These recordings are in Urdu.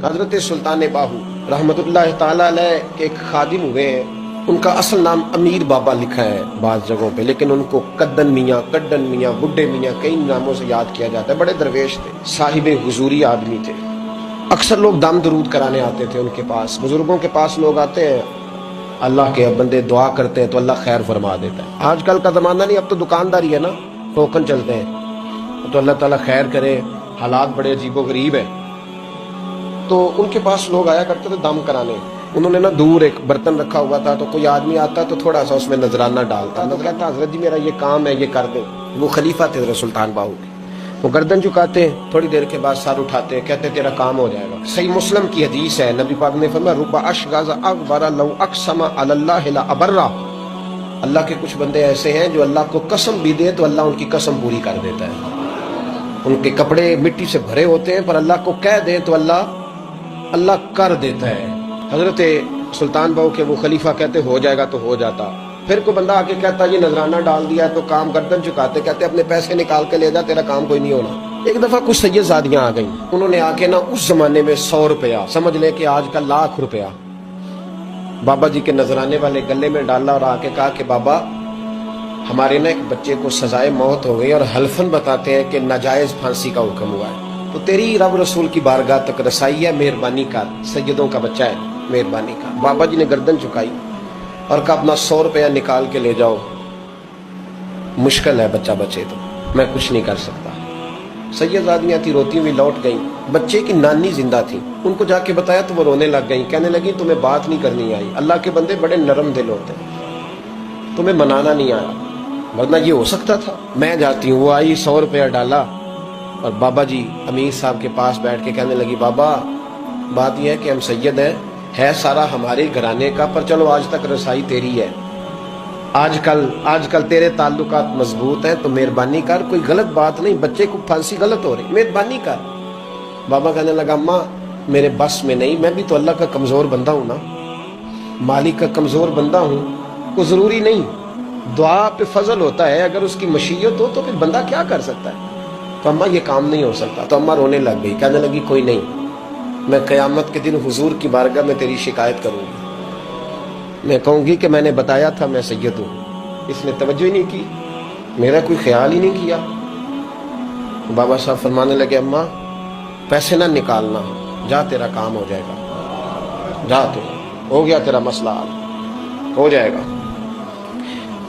حضرت سلطان باہو رحمتullah تعالی علیہ کے ایک خادم ہوئے ہیں، ان کا اصل نام امیر بابا لکھا ہے بعض جگہوں پہ، لیکن ان کو کدن میاں، کڈن میاں، بڈھے میاں کئی ناموں سے یاد کیا جاتا ہے۔ بڑے درویش تھے، صاحب حضوری آدمی تھے۔ اکثر لوگ دم درود کرانے آتے تھے ان کے پاس، بزرگوں کے پاس لوگ آتے ہیں، اللہ کے بندے دعا کرتے ہیں تو اللہ خیر فرما دیتا ہے۔ آج کل کا زمانہ نہیں، اب تو دکانداری ہے نا، ٹوکن چلتے ہیں، تو اللہ تعالیٰ خیر کرے، حالات بڑے عجیب و غریب ہیں۔ تو ان کے پاس لوگ آیا کرتے تھے دم کرانے۔ انہوں نے نا دور ایک برتن رکھا ہوا تھا، تو کوئی آدمی آتا تو تھوڑا سا اس میں نذرانہ ڈالتا، تو کہتا حضرت جی میرا یہ کام ہے، یہ کر دیں۔ وہ خلیفہ تھے حضرت سلطان باہو کے، وہ گردن جھکاتے ہیں، تھوڑی دیر کے بعد سر اٹھاتے ہیں، کہتے تیرا کام ہو جائے گا۔ صحیح مسلم کی حدیث ہے، نبی پاک نے فرمایا رب اشغاز اغبر لو اقسم علی اللہ لابرہ، اللہ کے کچھ بندے ایسے ہیں جو اللہ کو قسم بھی دے تو اللہ ان کی قسم پوری کر دیتا ہے۔ ان کے کپڑے مٹی سے بھرے ہوتے ہیں، پر اللہ کو کہہ دیں تو اللہ کر دیتا ہے۔ حضرت سلطان باہو کے وہ خلیفہ کہتے ہو جائے گا تو ہو جاتا۔ پھر کوئی بندہ آ کے کہتا یہ نذرانہ ڈال دیا ہے، تو کام گردن چکاتے، کہتے اپنے پیسے نکال کے لے جا، تیرا کام کوئی نہیں ہونا۔ ایک دفعہ کچھ سید زادیاں آ گئیں، انہوں نے آ کے نا اس زمانے میں 100 روپیہ، سمجھ لیں کہ آج کا 1,00,000 روپیہ بابا جی کے نذرانے والے گلے میں ڈالا، اور آ کے کہا کہ بابا ہمارے نا ایک بچے کو سزائے موت ہو گئی، اور حلفاً بتاتے ہیں کہ ناجائز پھانسی کا حکم ہوا ہے، تو تیری رب رسول کی بارگاہ تک رسائی ہے، مہربانی کر، سیدوں کا بچہ ہے، مہربانی کر۔ بابا جی نے گردن چکائی اور کہا اپنا 100 روپیہ نکال کے لے جاؤ، مشکل ہے بچہ بچے تو میں کچھ نہیں کر سکتا۔ سیدزادیاں تھی، روتی ہوئی لوٹ گئیں، بچے کی نانی زندہ تھی، ان کو جا کے بتایا تو وہ رونے لگ گئیں، کہنے لگی تمہیں بات نہیں کرنی آئی، اللہ کے بندے بڑے نرم دل ہوتے ہیں، تمہیں منانا نہیں آیا، ورنہ یہ ہو سکتا تھا، میں جاتی ہوں۔ وہ آئی، 100 روپیہ ڈالا، اور بابا جی امیر صاحب کے پاس بیٹھ کے کہنے لگی بابا بات یہ ہے کہ ہم سید ہیں، ہے سارا ہمارے گھرانے کا، پر چلو آج تک رسائی تیری ہے، آج کل تیرے تعلقات مضبوط ہیں، تو مہربانی کر، کوئی غلط بات نہیں، بچے کو پھانسی غلط ہو رہی، مہربانی کر۔ بابا کہنے لگا اماں میرے بس میں نہیں، میں بھی تو اللہ کا کمزور بندہ ہوں نا، مالک کا کمزور بندہ ہوں، کو ضروری نہیں، دعا پہ فضل ہوتا ہے، اگر اس کی مشیت ہو تو پھر بندہ کیا کر سکتا ہے، تو اماں یہ کام نہیں ہو سکتا۔ تو اماں رونے لگ گئی، کہنے لگی کوئی نہیں، میں قیامت کے دن حضور کی بارگاہ میں تیری شکایت کروں گی، میں کہوں گی کہ میں نے بتایا تھا میں سید ہوں، اس نے توجہ ہی نہیں کی، میرا کوئی خیال ہی نہیں کیا۔ بابا صاحب فرمانے لگے اماں پیسے نہ نکالنا، جا تیرا کام ہو جائے گا، جا تو ہو گیا تیرا مسئلہ حل ہو جائے گا۔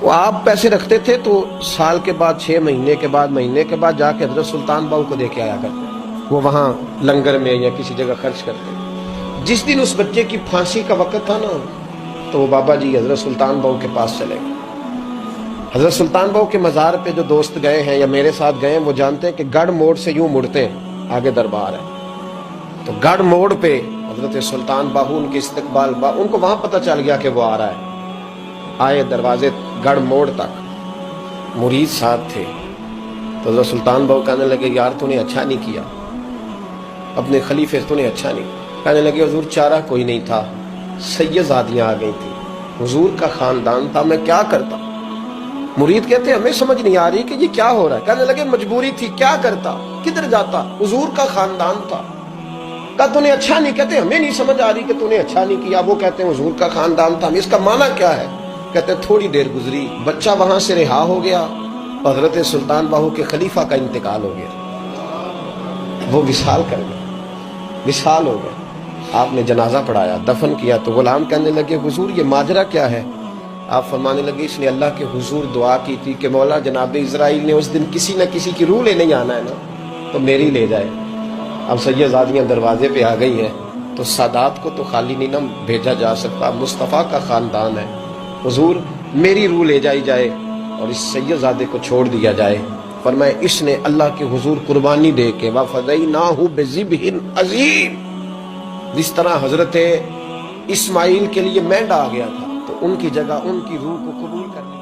وہ آپ پیسے رکھتے تھے تو سال کے بعد، 6 مہینے کے بعد، مہینے کے بعد جا کے حضرت سلطان باہو کو دے کے آیا کرتے، وہ وہاں لنگر میں یا کسی جگہ خرچ کرتے۔ جس دن اس بچے کی پھانسی کا وقت تھا نا، تو وہ بابا جی حضرت سلطان باہو کے پاس چلے گئے۔ حضرت سلطان باہو کے مزار پہ جو دوست گئے ہیں یا میرے ساتھ گئے ہیں وہ جانتے ہیں کہ گڑھ موڑ سے یوں مڑتے ہیں، آگے دربار ہے، تو گڑھ موڑ پہ حضرت سلطان باہو ان کے استقبال، ان کو وہاں پتہ چل گیا کہ وہ آ رہا ہے، آئے دروازے گڑھ موڑ تک، مرید ساتھ تھے، تو حضرت سلطان باہو کہنے لگے یار تو نے اچھا نہیں کیا، اپنے خلیفے تو نے اچھا نہیں، کہنے لگے حضور چارہ کوئی نہیں تھا، سیدزادیاں آ گئی تھی، حضور کا خاندان تھا، میں کیا کرتا۔ مرید کہتے ہمیں سمجھ نہیں آ رہی کہ یہ کیا ہو رہا ہے، کہنے لگے مجبوری تھی، کیا کرتا، کدھر جاتا، حضور کا خاندان تھا، کہا تو نے اچھا نہیں، کہتے ہمیں نہیں سمجھ آ رہی کہ تو نے اچھا نہیں کیا، وہ کہتے ہیں حضور کا خاندان تھا، اس کا معنی کیا ہے، کہتے تھوڑی دیر گزری، بچہ وہاں سے رہا ہو گیا، حضرت سلطان باہو کے خلیفہ کا انتقال ہو گیا، وہ وصال کر گئے، وصال ہو گئے، آپ نے جنازہ پڑھایا، دفن کیا، تو غلام کہنے لگے حضور یہ ماجرا کیا ہے، آپ فرمانے لگے اس نے اللہ کے حضور دعا کی تھی کہ مولا جناب اسرائیل نے اس دن کسی نہ کسی کی روح لینے آنا ہے نا، تو میری لے جائے۔ اب سیدزادیاں دروازے پہ آ گئی ہیں، تو سادات کو تو خالی نہیں نہ بھیجا جا سکتا، مصطفیٰ کا خاندان ہے، حضور میری روح لے جائی جائے اور اس سیدزادے کو چھوڑ دیا جائے۔ فرمایا اس نے اللہ کے حضور قربانی دے کے وَفَدَيْنَاهُ بِذِبْحٍ عَظِيمٍ، جس طرح حضرت اسماعیل کے لیے مینڈا آ گیا تھا، تو ان کی جگہ ان کی روح کو قبول کرنے